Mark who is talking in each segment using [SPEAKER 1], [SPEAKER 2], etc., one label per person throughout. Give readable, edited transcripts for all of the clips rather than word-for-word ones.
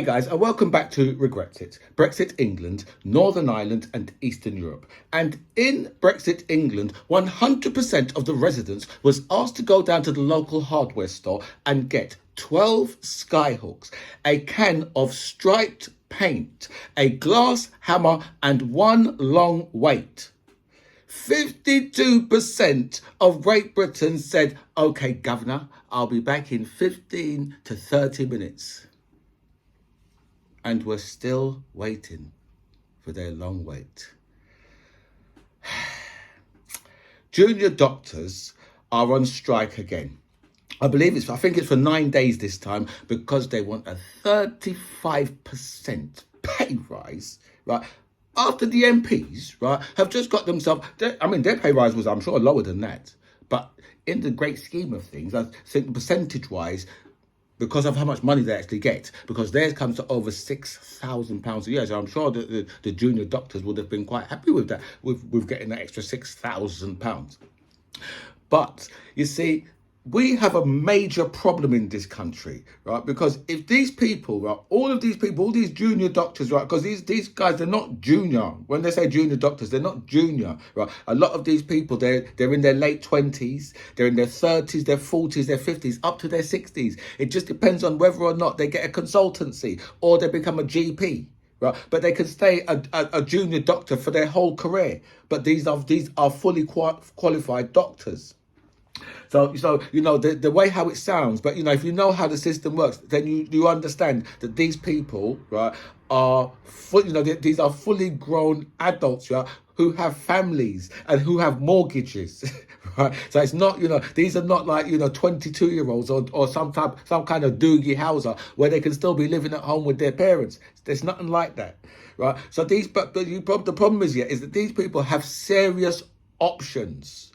[SPEAKER 1] Hey guys, and welcome back to Regretsit. Brexit England, Northern Ireland and Eastern Europe. And in Brexit England, 100% of the residents was asked to go down to the local hardware store and get 12 skyhooks, a can of striped paint, a glass hammer and one long weight. 52% of Great Britain said, okay, governor, I'll be back in 15 to 30 minutes. And we're still waiting for their long wait. Junior doctors are on strike again. I think it's for 9 days this time because they want a 35% pay rise, right? After the MPs, right, have just got themselves, their pay rise was, I'm sure, lower than that. But in the great scheme of things, I think percentage-wise, because of how much money they actually get, because theirs comes to over £6,000 a year. So I'm sure that the junior doctors would have been quite happy with that, with getting that extra £6,000. But you see, we have a major problem in this country, right? Because if these people, right, all these junior doctors, right, because these guys, they're not junior. When they say junior doctors, they're not junior, right? A lot of these people, they're in their late 20s, they're in their 30s, their 40s, their 50s, up to their 60s. It just depends on whether or not they get a consultancy or they become a GP. Right, but they can stay a junior doctor for their whole career. But these are fully qualified doctors. So you know the way how it sounds, but you know, if you know how the system works, then you understand that these people, right, are these are fully grown adults, right, who have families and who have mortgages. Right? So it's not, these are not like 22-year-olds or some kind of Doogie Howser where they can still be living at home with their parents. There's nothing like that, right? So the problem is that these people have serious options.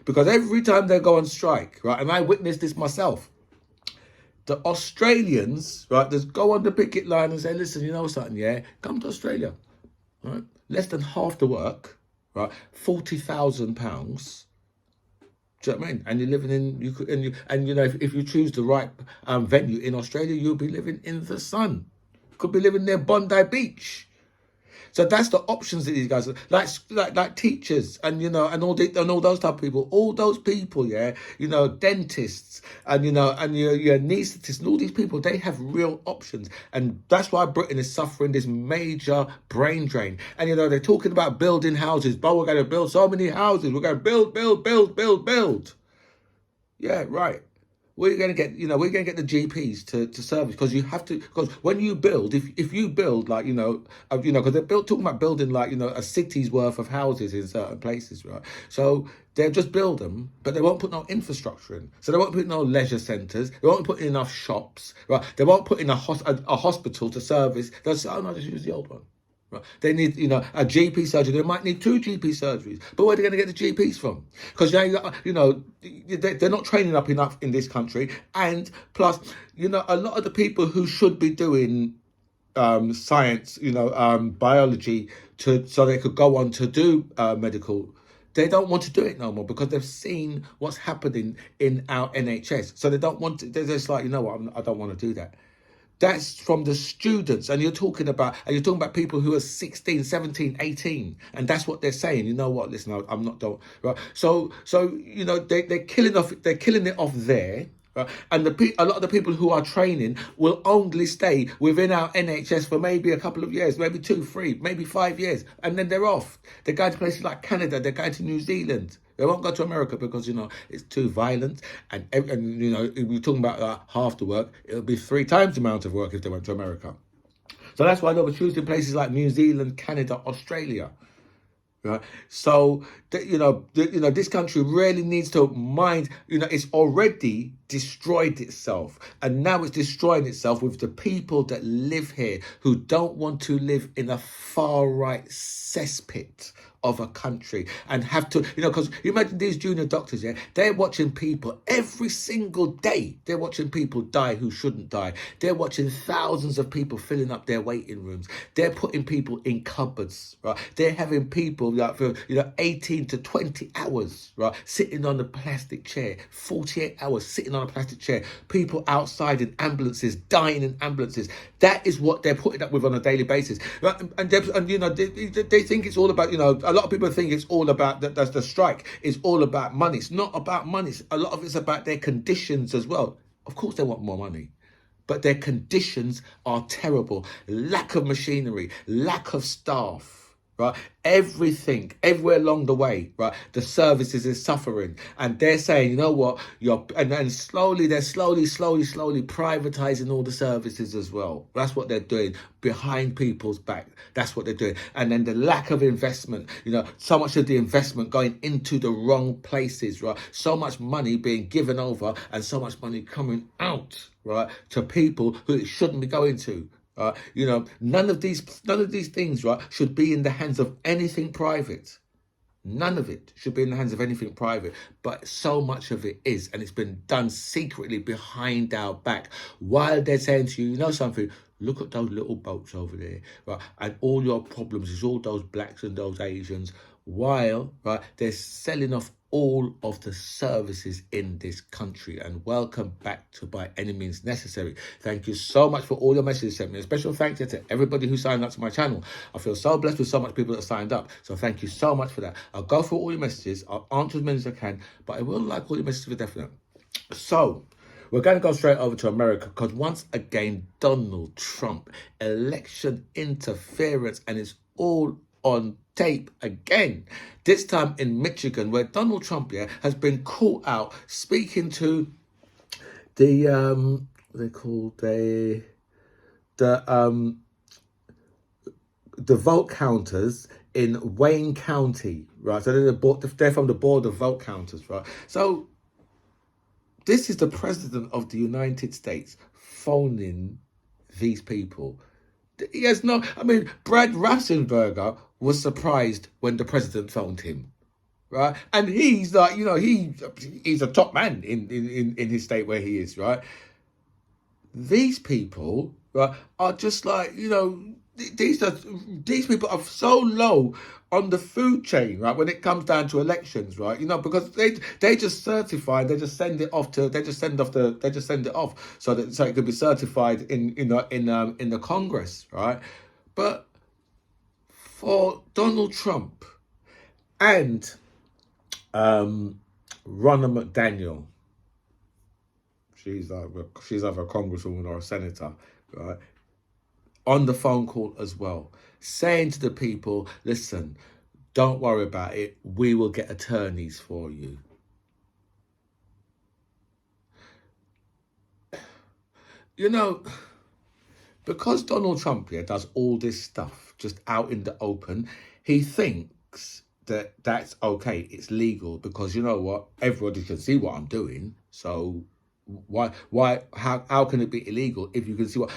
[SPEAKER 1] Because every time they go on strike, right, and I witnessed this myself, the Australians, right, just go on the picket line and say, listen, you know something, yeah, come to Australia, right? Less than half the work, right, £40,000. Do you know what I mean? And you're living if you choose the right venue in Australia, you'll be living in the sun. Could be living near Bondi Beach. So that's the options that these guys are, like teachers and all those type of people, all those people, yeah, dentists and your anaesthetists and all these people, they have real options, and that's why Britain is suffering this major brain drain. And they're talking about building houses, but we're going to build so many houses, we're going to build. Yeah, right. We're going to get, the GPs to service, because you have to, because when you build, if you build like, because they're talking about building like, a city's worth of houses in certain places, right? So they'll just build them, but they won't put no infrastructure in. So they won't put no leisure centres, they won't put in enough shops, right? They won't put in a hospital to service. They'll say, oh no, just use the old one. Right. They need, a GP surgery. They might need 2 GP surgeries. But where are they going to get the GPs from? Because, they're not training up enough in this country. And plus, a lot of the people who should be doing science, biology, so they could go on to do medical, they don't want to do it no more because they've seen what's happening in our NHS. So they don't want to, they're just like, I don't want to do that. That's from the students, and you're talking about people who are 16, 17, 18, and that's what they're saying. You know what? Listen, I'm not don't right. So they're killing it off there. Right? And a lot of the people who are training will only stay within our NHS for maybe a couple of years, maybe 2, 3, maybe 5 years, and then they're off. They're going to places like Canada. They're going to New Zealand. They won't go to America because, it's too violent. And if we're talking about half the work, it'll be 3 times the amount of work if they went to America. So that's why they were choosing places like New Zealand, Canada, Australia. Right? So, this country really needs to mind, it's already destroyed itself. And now it's destroying itself with the people that live here who don't want to live in a far right cesspit of a country and have to, because you imagine these junior doctors, yeah, they're watching people every single day. They're watching people die who shouldn't die. They're watching thousands of people filling up their waiting rooms. They're putting people in cupboards, right? They're having people like for 18 to 20 hours, right, sitting on a plastic chair, 48 hours sitting on a plastic chair. People outside in ambulances, dying in ambulances. That is what they're putting up with on a daily basis, right? And they think it's all about, a lot of people think it's all about that's the strike. It's all about money. It's not about money. A lot of it's about their conditions as well. Of course, they want more money, but their conditions are terrible. Lack of machinery, lack of staff. Right, everything, everywhere along the way, right, the services is suffering, and they're saying, you know what, and slowly, they're slowly privatizing all the services as well. That's what they're doing behind people's back. That's what they're doing, and then the lack of investment. So much of the investment going into the wrong places, right? So much money being given over, and so much money coming out, right, to people who it shouldn't be going to. None of these things, right, should be in the hands of anything private. None of it should be in the hands of anything private, but so much of it is, and it's been done secretly behind our back, while they're saying to you, you know something, look at those little boats over there, right, and all your problems is all those blacks and those Asians, while, right, they're selling off all of the services in this country. And welcome back to By Any Means Necessary. Thank you so much for all your messages sent me. A special thank you to everybody who signed up to my channel. I feel so blessed with so much people that signed up. So thank you so much for that. I'll go through all your messages. I'll answer as many as I can, but I will like all your messages for definite. So we're going to go straight over to America, because once again, Donald Trump, election interference, and it's all on tape again. This time in Michigan, where Donald Trump, has been caught out speaking to the vote counters in Wayne County, right? So they're from the board of vote counters, right? So this is the president of the United States phoning these people. He has no, Brad Raffensperger was surprised when the president phoned him, right? And he's like, he's a top man in his state where he is, right? These people, right, are just like, these people are so low on the food chain, right, when it comes down to elections, right? Because they just certify, they just send it off so that it could be certified in the Congress, right? But for Donald Trump and Ronna McDaniel, she's either a congresswoman or a senator, right, on the phone call as well, saying to the people, listen, don't worry about it. We will get attorneys for you. Because Donald Trump does all this stuff just out in the open, he thinks that that's okay. It's legal because you know what? Everybody can see what I'm doing. So how can it be illegal if you can see what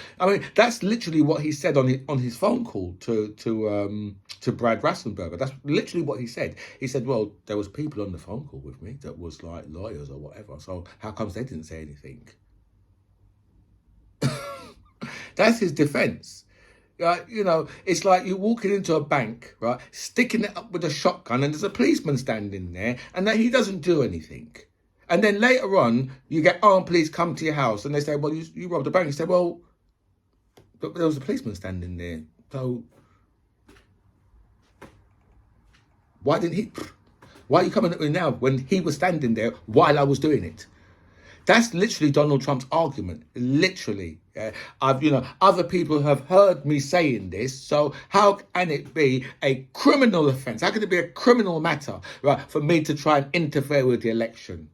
[SPEAKER 1] that's literally what he said on his phone call to Brad Raffensperger. That's literally what he said. He said, well, there was people on the phone call with me that was like lawyers or whatever, so how comes they didn't say anything? That's his defense. It's like you walking into a bank, right, sticking it up with a shotgun, and there's a policeman standing there, and that he doesn't do anything. And then later on, you get armed police come to your house, and they say, well, you robbed the bank. You say, well, but there was a policeman standing there. So why are you coming at me now when he was standing there while I was doing it? That's literally Donald Trump's argument. Literally. Other people have heard me saying this. So how can it be a criminal offense? How can it be a criminal matter, right, for me to try and interfere with the election?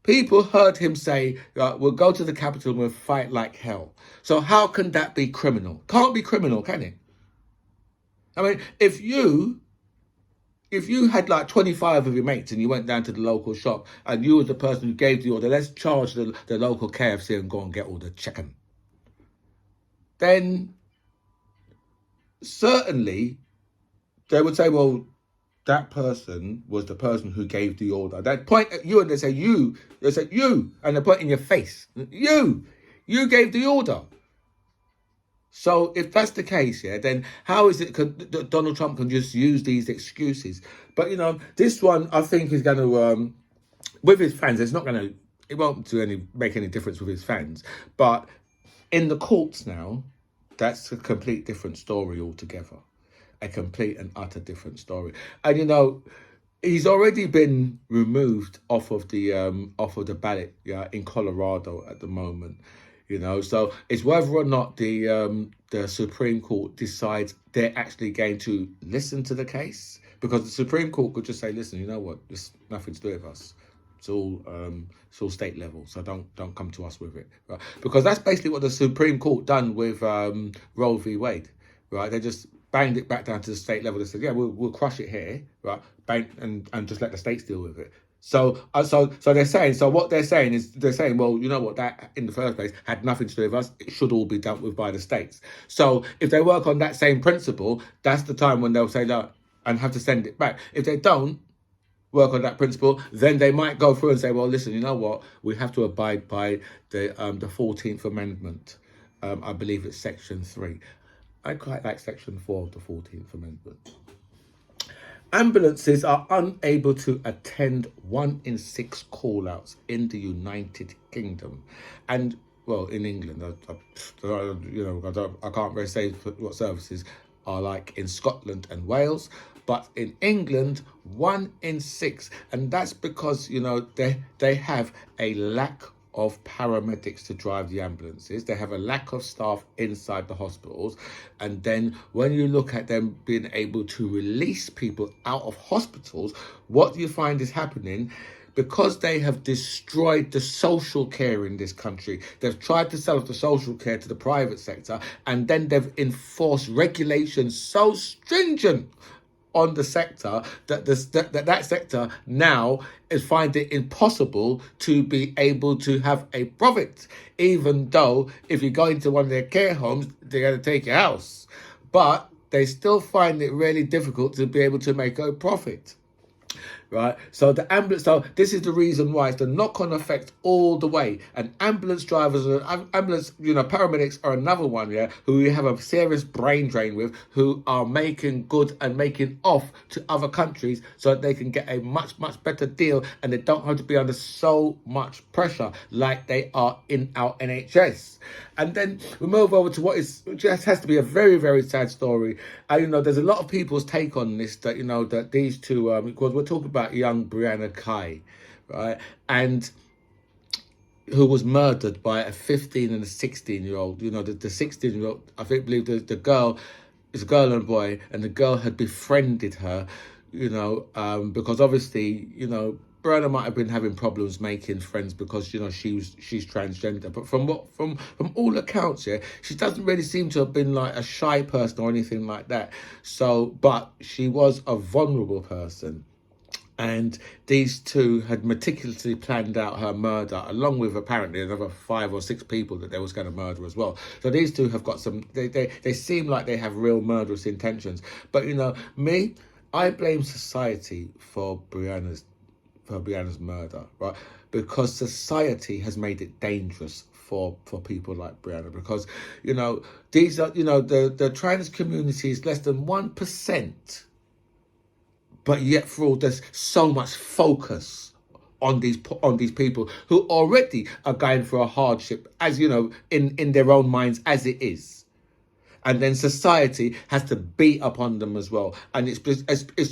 [SPEAKER 1] People heard him say, we'll go to the Capitol and we'll fight like hell. So how can that be criminal? Can't be criminal, can it? If you had like 25 of your mates and you went down to the local shop and you were the person who gave the order, let's charge the local KFC and go and get all the chicken, then certainly they would say, well, that person was the person who gave the order. They point at you and they say, you. They say, you. And they point in your face. You gave the order. So if that's the case, yeah, then how is it that Donald Trump can just use these excuses? But, this one, I think, is going to, with his fans, it won't make any difference with his fans. But in the courts now, that's a complete different story altogether. A complete and utter different story. And, he's already been removed off of the ballot, yeah, in Colorado at the moment. So it's whether or not the Supreme Court decides they're actually going to listen to the case, because the Supreme Court could just say, listen, you know what, there's nothing to do with us. It's all state level, so don't come to us with it, right? Because that's basically what the Supreme Court done with Roe v. Wade, right? They just banged it back down to the state level. They said, yeah, we'll crush it here, right? Bang and just let the states deal with it. So they're saying. So what they're saying is, well, you know what, that in the first place had nothing to do with us. It should all be dealt with by the states. So if they work on that same principle, that's the time when they'll say that and have to send it back. If they don't work on that principle, then they might go through and say, well, listen, you know what, we have to abide by the 14th Amendment. I believe it's Section 3. I quite like Section 4 of the 14th Amendment. Ambulances are unable to attend 1 in 6 call-outs in the United Kingdom. And, well, in England, I can't really say what services are like in Scotland and Wales, but in England, 1 in 6. And that's because, they have a lack of paramedics to drive the ambulances. They have a lack of staff inside the hospitals. And then when you look at them being able to release people out of hospitals, what you find is happening, because they have destroyed the social care in this country. They've tried to sell off the social care to the private sector, and then they've enforced regulations so stringent on the sector that sector now is finding it impossible to be able to have a profit, even though if you go into one of their care homes, they're going to take your house. But they still find it really difficult to be able to make a profit. Right, so this is the reason why it's the knock-on effect all the way. And ambulance drivers, paramedics are another one, yeah, who we have a serious brain drain with, who are making good and making off to other countries so that they can get a much, much better deal, and they don't have to be under so much pressure like they are in our NHS. And then we move over to what just has to be a very, very sad story. There's a lot of people's take on this, that, that these two, because we're talking about young Breanna, right? And who was murdered by a 15 and a 16-year-old. The 16-year-old, I believe the girl, is a girl and a boy, and the girl had befriended her, because obviously, Breanna might have been having problems making friends because, she's transgender. But from all accounts, yeah, she doesn't really seem to have been like a shy person or anything like that. So, but she was a vulnerable person. And these two had meticulously planned out her murder, along with apparently another 5 or 6 people that they was going to murder as well. So these two have got some, they seem like they have real murderous intentions. But, I blame society for Breanna's murder, right? Because society has made it dangerous for people like Breanna, because these are the trans community is less than 1%, but yet for all there's so much focus on these people who already are going through a hardship, as in their own minds as it is. And then society has to beat upon them as well. And it's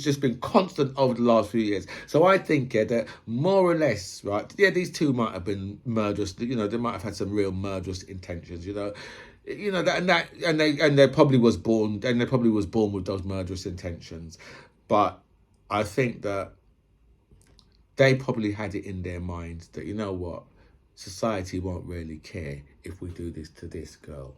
[SPEAKER 1] just been constant over the last few years. So I think that more or less, right, these two might have been murderous. They might have had some real murderous intentions, and they probably was born with those murderous intentions. But I think that they probably had it in their minds that, society won't really care if we do this to this girl.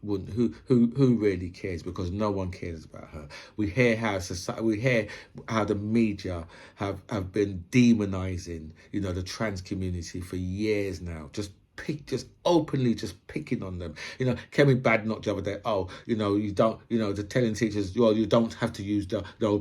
[SPEAKER 1] Who really cares, because no one cares about her. We hear how the media have been demonizing the trans community for years now, just just openly just picking on them. You know, Kemi Badnoch the other day, oh, you know, you don't, you know, they're telling teachers, well, you don't have to use no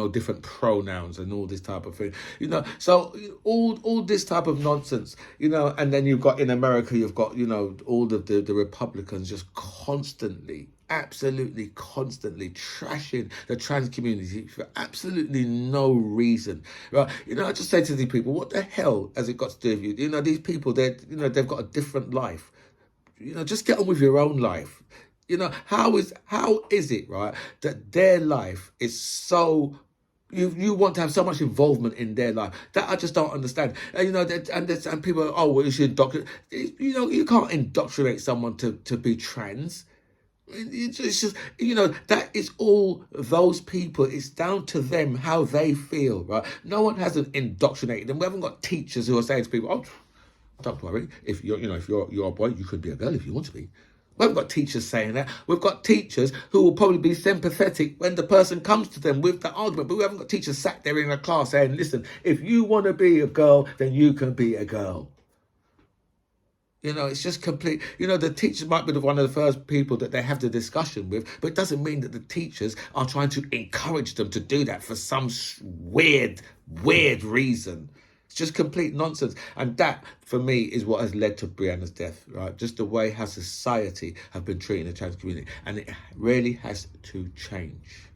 [SPEAKER 1] different pronouns and all this type of thing. You know, so all this type of nonsense, you know, and then you've got in America, you've got, you know, all of the Republicans just constantly, absolutely constantly trashing the trans community for absolutely no reason, right? You know, I just say to these people, what the hell has it got to do with you? You know, these people, you know, they've got a different life. You know, just get on with your own life. You know, how is it, right, that their life is so, you want to have so much involvement in their life that I just don't understand. And, you know, and people are, oh, well, you should indoctrinate. You know, you can't indoctrinate someone to be trans. It's just, you know, that is all those people. It's down to them how they feel, right? No one hasn't indoctrinated them. We haven't got teachers who are saying to people, oh, don't worry, if you're, you know, if you're a boy, you could be a girl if you want to be. We haven't got teachers saying that. We've got teachers who will probably be sympathetic when the person comes to them with the argument, but we haven't got teachers sat there in a class saying, listen, if you want to be a girl, then you can be a girl. You know, it's just complete. You know, the teachers might be one of the first people that they have the discussion with, but it doesn't mean that the teachers are trying to encourage them to do that for some weird reason. It's just complete nonsense. And that, for me, is what has led to Breanna's death, right? Just the way how society have been treating the trans community. And it really has to change.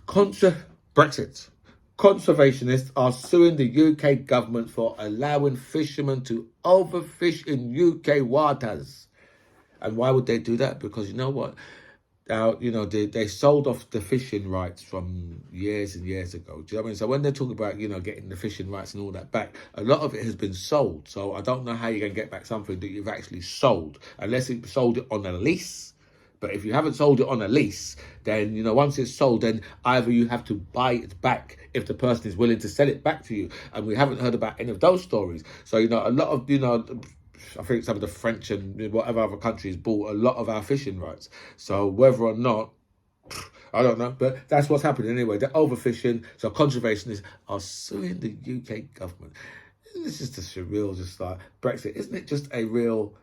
[SPEAKER 1] Brexit. Conservationists are suing the UK government for allowing fishermen to overfish in UK waters. And why would they do that? Because you know what? You know, they sold off the fishing rights from years and years ago. Do you know what I mean? So when they talk about, you know, getting the fishing rights and all that back, a lot of it has been sold. So I don't know how you're going to get back something that you've actually sold, unless you sold it on a lease. But if you haven't sold it on a lease, then, you know, once it's sold, then either you have to buy it back if the person is willing to sell it back to you. And we haven't heard about any of those stories. So, you know, a lot of, you know, I think some of the French and whatever other countries bought a lot of our fishing rights. So whether or not, I don't know, but that's what's happening anyway. They're overfishing. So conservationists are suing the UK government. This is just a real, just like Brexit. Isn't it just a real...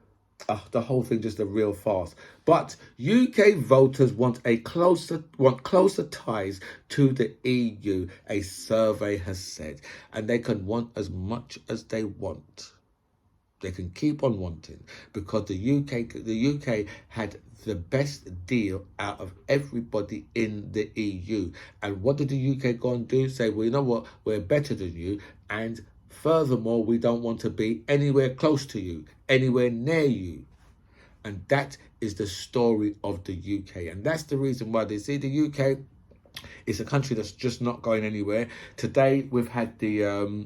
[SPEAKER 1] the whole thing just a real farce. But UK voters want closer ties to the EU, a survey has said, and they can want as much as they want. They can keep on wanting because the UK had the best deal out of everybody in the EU. And what did the UK go and do? Say, well, you know what? We're better than you, and furthermore, we don't want to be anywhere close to you, anywhere near you. And that is the story of the UK. And that's the reason why they see the UK is a country that's just not going anywhere. Today, we've had the,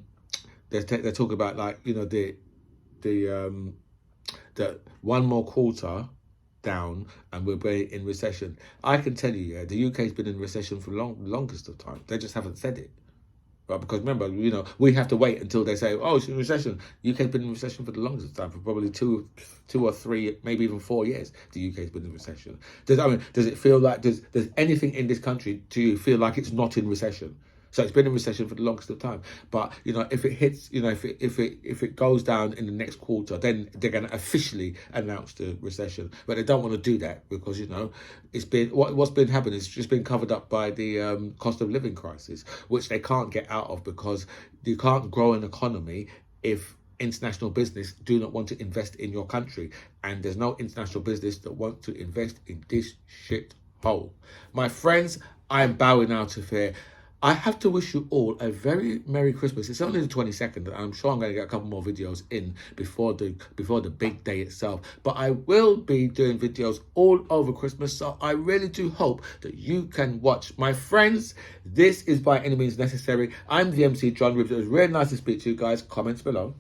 [SPEAKER 1] they talk about, like, you know, the one more quarter down and we're in recession. I can tell you, yeah, the UK's been in recession for longest of time. They just haven't said it. Right, because remember, you know, we have to wait until they say, oh, it's in recession. UK's been in recession for the longest time, for probably two or three, maybe even 4 years. The UK's been in recession. Does it feel like, does anything in this country do you feel like it's not in recession? So it's been in recession for the longest of time. But, you know, if it hits, you know, if it goes down in the next quarter, then they're going to officially announce the recession. But they don't want to do that because, you know, it's been, what's been happening is just been covered up by the cost of living crisis, which they can't get out of because you can't grow an economy if international business do not want to invest in your country. And there's no international business that wants to invest in this shit hole. My friends, I'm bowing out of here. I have to wish you all a very Merry Christmas. It's only the 22nd, and I'm sure I'm going to get a couple more videos in before the big day itself. But I will be doing videos all over Christmas, so I really do hope that you can watch. My friends, this is By Any Means Necessary. I'm the MC John Ribs. It was really nice to speak to you guys. Comments below.